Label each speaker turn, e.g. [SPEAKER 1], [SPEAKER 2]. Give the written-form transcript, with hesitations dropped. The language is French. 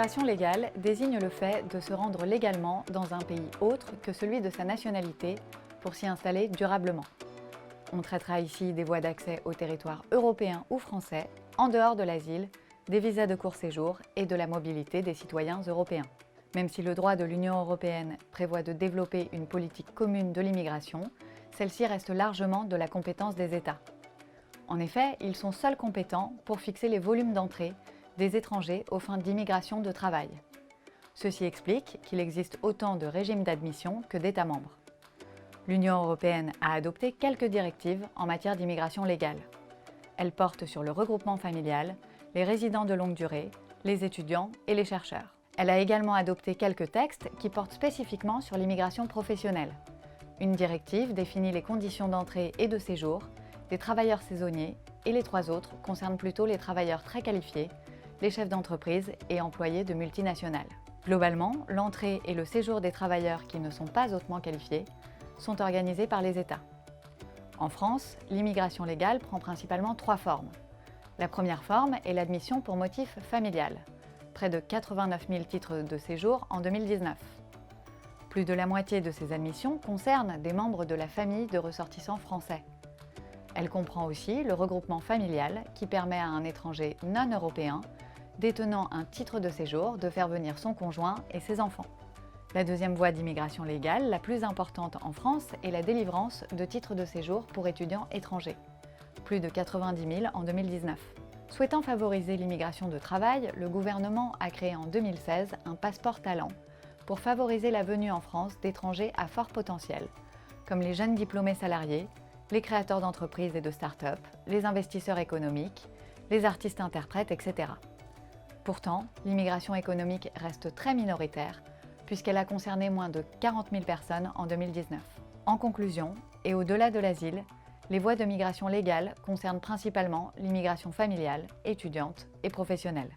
[SPEAKER 1] L'immigration légale désigne le fait de se rendre légalement dans un pays autre que celui de sa nationalité pour s'y installer durablement. On traitera ici des voies d'accès au territoire européen ou français, en dehors de l'asile, des visas de court séjour et de la mobilité des citoyens européens. Même si le droit de l'Union européenne prévoit de développer une politique commune de l'immigration, celle-ci reste largement de la compétence des États. En effet, ils sont seuls compétents pour fixer les volumes d'entrée des étrangers aux fins d'immigration de travail. Ceci explique qu'il existe autant de régimes d'admission que d'États membres. L'Union européenne a adopté quelques directives en matière d'immigration légale. Elles portent sur le regroupement familial, les résidents de longue durée, les étudiants et les chercheurs. Elle a également adopté quelques textes qui portent spécifiquement sur l'immigration professionnelle. Une directive définit les conditions d'entrée et de séjour des travailleurs saisonniers et les 3 autres concernent plutôt les travailleurs très qualifiés, les chefs d'entreprise et employés de multinationales. Globalement, l'entrée et le séjour des travailleurs qui ne sont pas hautement qualifiés sont organisés par les États. En France, l'immigration légale prend principalement 3 formes. La première forme est l'admission pour motif familial, près de 89 000 titres de séjour en 2019. Plus de la moitié de ces admissions concernent des membres de la famille de ressortissants français. Elle comprend aussi le regroupement familial qui permet à un étranger non européen détenant un titre de séjour de faire venir son conjoint et ses enfants. La deuxième voie d'immigration légale, la plus importante en France, est la délivrance de titres de séjour pour étudiants étrangers, plus de 90 000 en 2019. Souhaitant favoriser l'immigration de travail, le gouvernement a créé en 2016 un passeport talent pour favoriser la venue en France d'étrangers à fort potentiel, comme les jeunes diplômés salariés, les créateurs d'entreprises et de start-up, les investisseurs économiques, les artistes-interprètes, etc. Pourtant, l'immigration économique reste très minoritaire, puisqu'elle a concerné moins de 40 000 personnes en 2019. En conclusion, et au-delà de l'asile, les voies de migration légale concernent principalement l'immigration familiale, étudiante et professionnelle.